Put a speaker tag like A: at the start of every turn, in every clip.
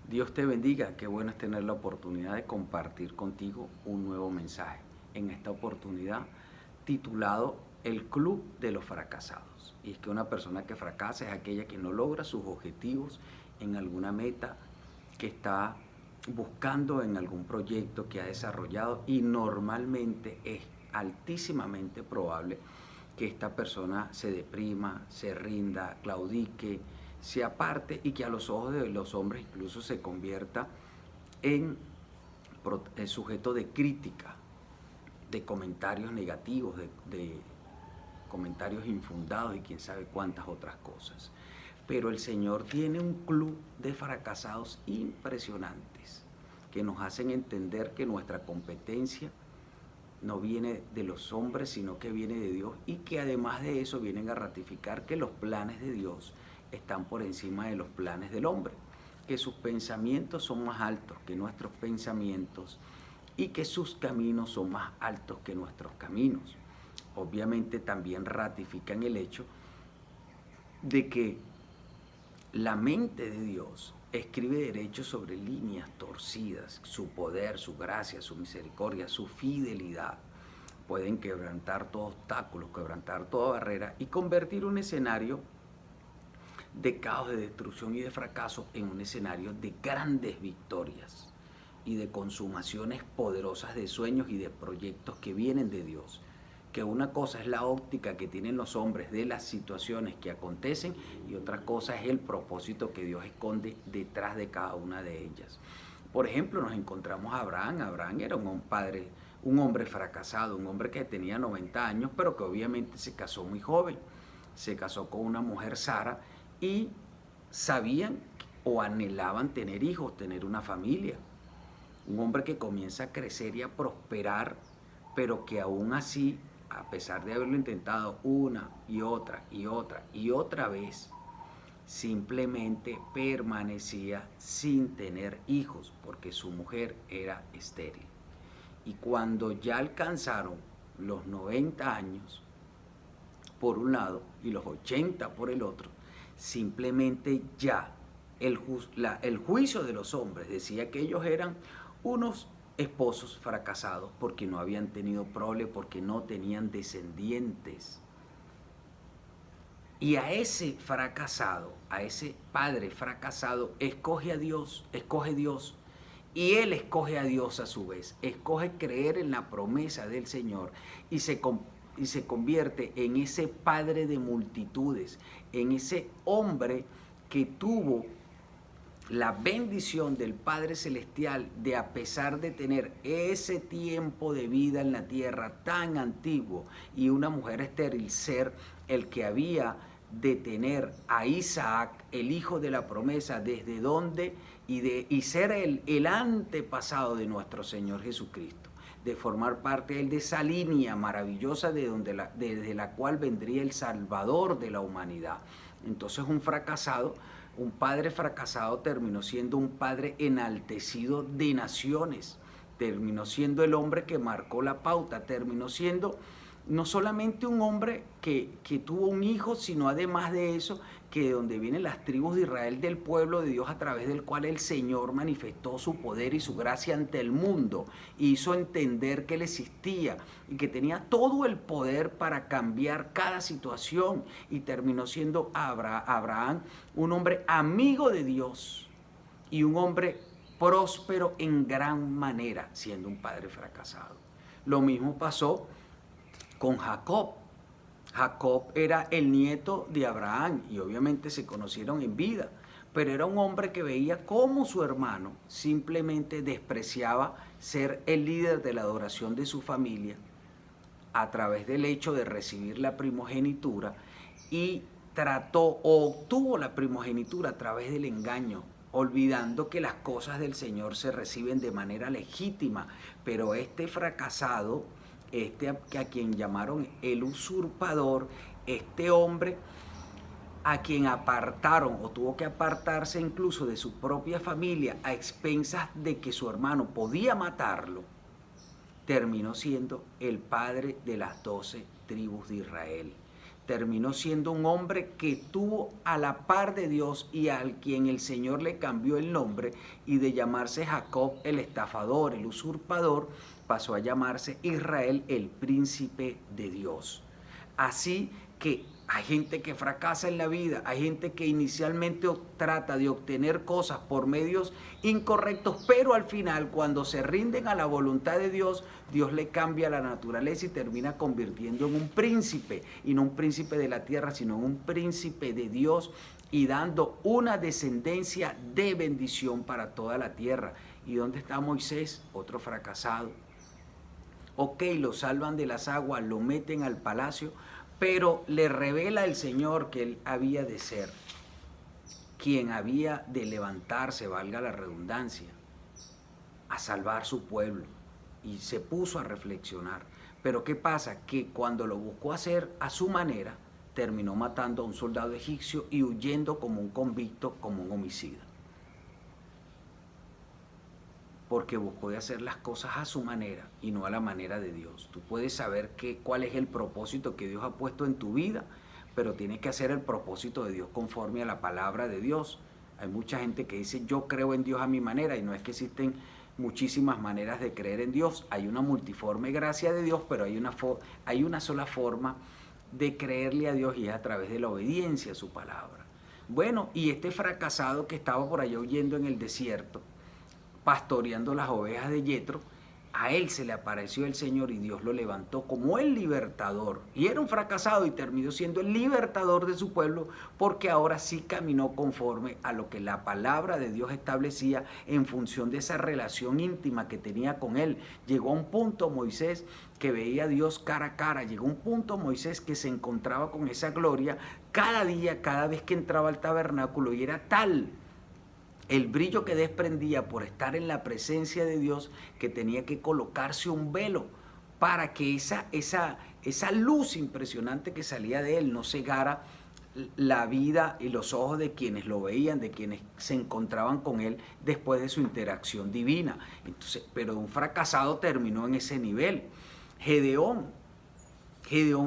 A: Dios te bendiga, qué bueno es tener la oportunidad de compartir contigo un nuevo mensaje. En esta oportunidad titulado El Club de los Fracasados. Y es que una persona que fracasa es aquella que no logra sus objetivos en alguna meta que está buscando en algún proyecto que ha desarrollado, y normalmente es altísimamente probable que esta persona se deprima, se rinda, claudique, se aparte y que a los ojos de los hombres incluso se convierta en sujeto de crítica, de comentarios negativos, de comentarios infundados y quién sabe cuántas otras cosas. Pero el Señor tiene un club de fracasados impresionantes que nos hacen entender que nuestra competencia no viene de los hombres, sino que viene de Dios, y que además de eso vienen a ratificar que los planes de Dios están por encima de los planes del hombre, que sus pensamientos son más altos que nuestros pensamientos y que sus caminos son más altos que nuestros caminos. Obviamente también ratifican el hecho de que la mente de Dios escribe derechos sobre líneas torcidas. Su poder, su gracia, su misericordia, su fidelidad pueden quebrantar todo obstáculo, quebrantar toda barrera y convertir un escenario de caos, de destrucción y de fracaso en un escenario de grandes victorias y de consumaciones poderosas de sueños y de proyectos que vienen de Dios. Que una cosa es la óptica que tienen los hombres de las situaciones que acontecen y otra cosa es el propósito que Dios esconde detrás de cada una de ellas. Por ejemplo, nos encontramos a Abraham. Abraham era un hombre fracasado, un hombre que tenía 90 años, pero que obviamente se casó muy joven. Se casó con una mujer, Sara, y sabían o anhelaban tener hijos, tener una familia. Un hombre que comienza a crecer y a prosperar, pero que aún así, a pesar de haberlo intentado una y otra y otra y otra vez, simplemente permanecía sin tener hijos porque su mujer era estéril. Y cuando ya alcanzaron los 90 años por un lado y los 80 por el otro, simplemente ya el juicio de los hombres decía que ellos eran unos esposos fracasados porque no habían tenido prole, porque no tenían descendientes. Y a ese fracasado, a ese padre fracasado, escoge Dios. Y él escoge a Dios a su vez. Escoge creer en la promesa del Señor y se convierte en ese padre de multitudes, en ese hombre que tuvo la bendición del Padre Celestial de, a pesar de tener ese tiempo de vida en la tierra tan antiguo y una mujer estéril, ser el que había de tener a Isaac, el hijo de la promesa, desde donde y ser el antepasado de nuestro Señor Jesucristo, de formar parte de esa línea maravillosa desde la cual vendría el Salvador de la humanidad. Entonces un padre fracasado terminó siendo un padre enaltecido de naciones, terminó siendo el hombre que marcó la pauta, terminó siendo no solamente un hombre que tuvo un hijo, sino además de eso, que de donde vienen las tribus de Israel, del pueblo de Dios, a través del cual el Señor manifestó su poder y su gracia ante el mundo, hizo entender que él existía y que tenía todo el poder para cambiar cada situación, y terminó siendo Abraham un hombre amigo de Dios y un hombre próspero en gran manera, siendo un padre fracasado. Lo mismo pasó con Jacob. Jacob era el nieto de Abraham y obviamente se conocieron en vida, pero era un hombre que veía cómo su hermano simplemente despreciaba ser el líder de la adoración de su familia a través del hecho de recibir la primogenitura, y trató o obtuvo la primogenitura a través del engaño, olvidando que las cosas del Señor se reciben de manera legítima. Pero este fracasado, a quien llamaron el usurpador, este hombre a quien apartaron o tuvo que apartarse incluso de su propia familia a expensas de que su hermano podía matarlo, terminó siendo el padre de las 12 tribus de Israel. terminó siendo un hombre que tuvo a la par de Dios y al quien el Señor le cambió el nombre, y de llamarse Jacob el estafador, el usurpador, pasó a llamarse Israel el príncipe de Dios. Así que hay gente que fracasa en la vida, hay gente que inicialmente trata de obtener cosas por medios incorrectos, pero al final, cuando se rinden a la voluntad de Dios, Dios le cambia la naturaleza y termina convirtiendo en un príncipe, y no un príncipe de la tierra, sino en un príncipe de Dios, y dando una descendencia de bendición para toda la tierra. ¿Y dónde está Moisés? Otro fracasado. Ok, lo salvan de las aguas, lo meten al palacio, pero le revela el Señor que él había de ser quien había de levantarse, valga la redundancia, a salvar su pueblo. Y se puso a reflexionar. Pero ¿qué pasa? Que cuando lo buscó hacer a su manera, terminó matando a un soldado egipcio y huyendo como un convicto, como un homicida. Porque buscó de hacer las cosas a su manera y no a la manera de Dios. Tú puedes saber cuál es el propósito que Dios ha puesto en tu vida, pero tienes que hacer el propósito de Dios conforme a la palabra de Dios. Hay mucha gente que dice, yo creo en Dios a mi manera, y no es que existen muchísimas maneras de creer en Dios. Hay una multiforme gracia de Dios, pero hay una sola forma de creerle a Dios, y es a través de la obediencia a su palabra. Bueno, y este fracasado que estaba por allá huyendo en el desierto, pastoreando las ovejas de Yetro, a él se le apareció el Señor y Dios lo levantó como el libertador. Y era un fracasado y terminó siendo el libertador de su pueblo, porque ahora sí caminó conforme a lo que la palabra de Dios establecía en función de esa relación íntima que tenía con él. Llegó a un punto Moisés que veía a Dios cara a cara. Llegó a un punto Moisés que se encontraba con esa gloria cada día, cada vez que entraba al tabernáculo, y era tal el brillo que desprendía por estar en la presencia de Dios, que tenía que colocarse un velo para que esa luz impresionante que salía de él no cegara la vida y los ojos de quienes lo veían, de quienes se encontraban con él después de su interacción divina. Entonces, pero un fracasado terminó en ese nivel. Gedeón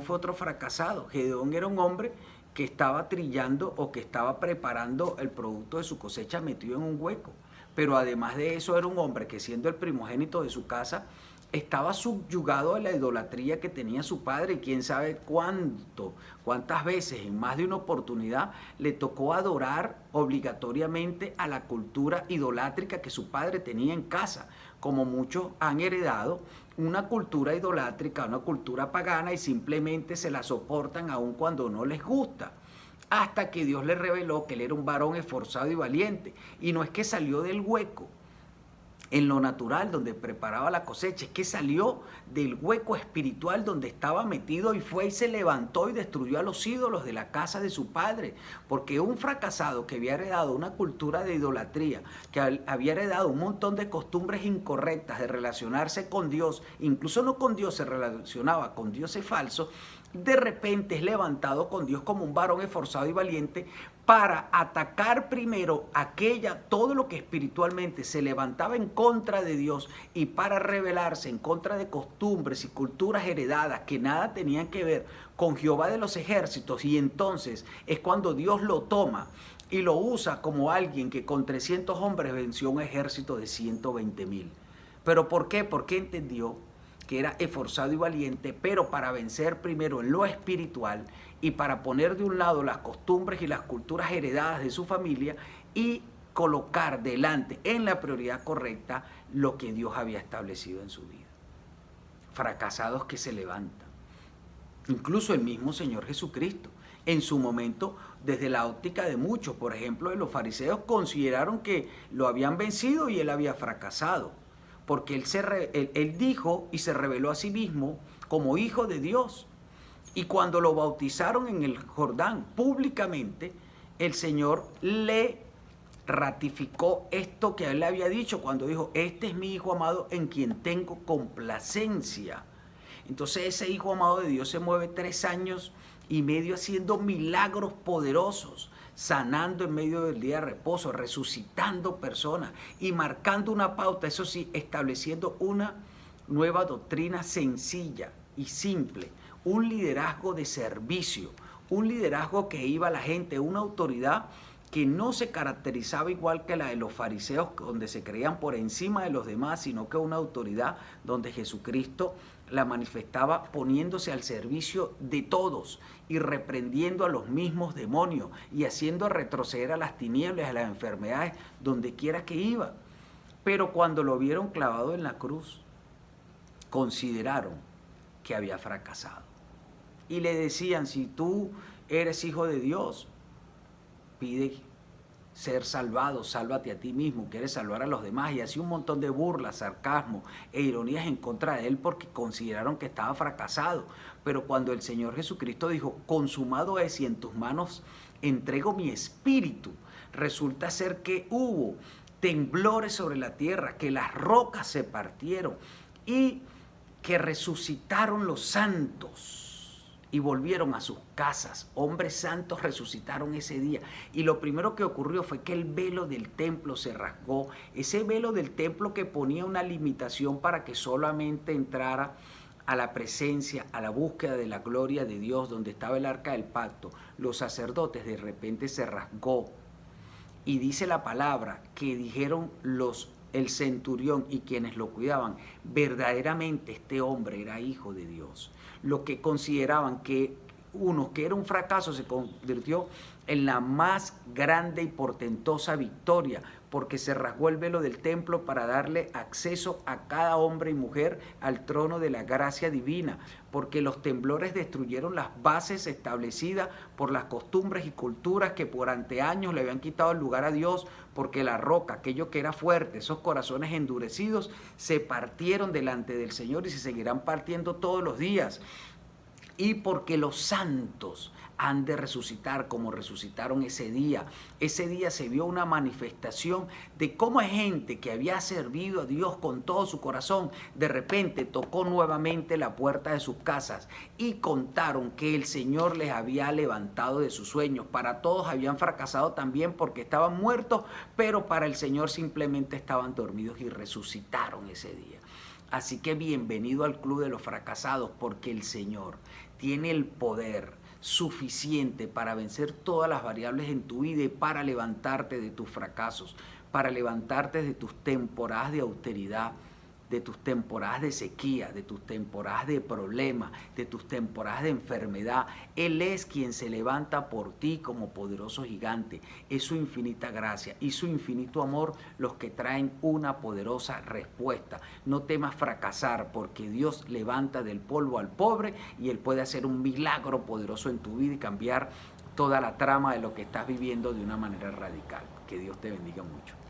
A: fue otro fracasado. Gedeón era un hombre que estaba trillando o que estaba preparando el producto de su cosecha metido en un hueco. Pero además de eso, era un hombre que, siendo el primogénito de su casa, estaba subyugado a la idolatría que tenía su padre, y quién sabe cuántas veces, en más de una oportunidad, le tocó adorar obligatoriamente a la cultura idolátrica que su padre tenía en casa, como muchos han heredado una cultura idolátrica, una cultura pagana, y simplemente se la soportan aun cuando no les gusta. Hasta que Dios le reveló que él era un varón esforzado y valiente. Y no es que salió del hueco en lo natural donde preparaba la cosecha, es que salió del hueco espiritual donde estaba metido, y fue y se levantó y destruyó a los ídolos de la casa de su padre. Porque un fracasado que había heredado una cultura de idolatría, que había heredado un montón de costumbres incorrectas de relacionarse con Dios, incluso no con Dios, se relacionaba con dioses falsos, de repente es levantado con Dios como un varón esforzado y valiente para atacar primero todo lo que espiritualmente se levantaba en contra de Dios, y para rebelarse en contra de costumbres y culturas heredadas que nada tenían que ver con Jehová de los ejércitos. Y entonces es cuando Dios lo toma y lo usa como alguien que con 300 hombres venció un ejército de 120,000. ¿Pero por qué? Porque entendió que era esforzado y valiente, pero para vencer primero en lo espiritual, y para poner de un lado las costumbres y las culturas heredadas de su familia, y colocar delante, en la prioridad correcta, lo que Dios había establecido en su vida. Fracasados que se levantan. Incluso el mismo Señor Jesucristo, en su momento, desde la óptica de muchos, por ejemplo de los fariseos, consideraron que lo habían vencido y él había fracasado, porque él dijo y se reveló a sí mismo como hijo de Dios. Y cuando lo bautizaron en el Jordán públicamente, el Señor le ratificó esto que él le había dicho cuando dijo: este es mi Hijo amado en quien tengo complacencia. Entonces ese Hijo amado de Dios se mueve 3 años y medio haciendo milagros poderosos, sanando en medio del día de reposo, resucitando personas y marcando una pauta, eso sí, estableciendo una nueva doctrina sencilla y simple, un liderazgo de servicio, un liderazgo que iba a la gente, una autoridad que no se caracterizaba igual que la de los fariseos, donde se creían por encima de los demás, sino que una autoridad donde Jesucristo la manifestaba poniéndose al servicio de todos y reprendiendo a los mismos demonios y haciendo retroceder a las tinieblas, a las enfermedades, donde quiera que iba. Pero cuando lo vieron clavado en la cruz, consideraron que había fracasado. Y le decían, si tú eres hijo de Dios, pide ser salvado, sálvate a ti mismo, quieres salvar a los demás, y así un montón de burlas, sarcasmo e ironías en contra de él porque consideraron que estaba fracasado. Pero cuando el Señor Jesucristo dijo, consumado es y en tus manos entrego mi espíritu, resulta ser que hubo temblores sobre la tierra, que las rocas se partieron y que resucitaron los santos y volvieron a sus casas. Hombres santos resucitaron ese día. Y lo primero que ocurrió fue que el velo del templo se rasgó. Ese velo del templo que ponía una limitación para que solamente entrara a la presencia, a la búsqueda de la gloria de Dios, donde estaba el arca del pacto, los sacerdotes, de repente se rasgó. Y dice la palabra que dijeron el centurión y quienes lo cuidaban, verdaderamente este hombre era hijo de Dios. Lo que consideraban que era un fracaso se convirtió en la más grande y portentosa victoria, porque se rasgó el velo del templo para darle acceso a cada hombre y mujer al trono de la gracia divina, porque los temblores destruyeron las bases establecidas por las costumbres y culturas que por años le habían quitado el lugar a Dios, porque la roca, aquello que era fuerte, esos corazones endurecidos, se partieron delante del Señor y se seguirán partiendo todos los días. Y porque los santos han de resucitar como resucitaron ese día. Ese día se vio una manifestación de cómo hay gente que había servido a Dios con todo su corazón, de repente tocó nuevamente la puerta de sus casas y contaron que el Señor les había levantado de sus sueños. Para todos habían fracasado también porque estaban muertos, pero para el Señor simplemente estaban dormidos y resucitaron ese día. Así que bienvenido al club de los fracasados, porque el Señor tiene el poder suficiente para vencer todas las variables en tu vida y para levantarte de tus fracasos, para levantarte de tus temporadas de austeridad, de tus temporadas de sequía, de tus temporadas de problemas, de tus temporadas de enfermedad. Él es quien se levanta por ti como poderoso gigante. Es su infinita gracia y su infinito amor los que traen una poderosa respuesta. No temas fracasar, porque Dios levanta del polvo al pobre y Él puede hacer un milagro poderoso en tu vida y cambiar toda la trama de lo que estás viviendo de una manera radical. Que Dios te bendiga mucho.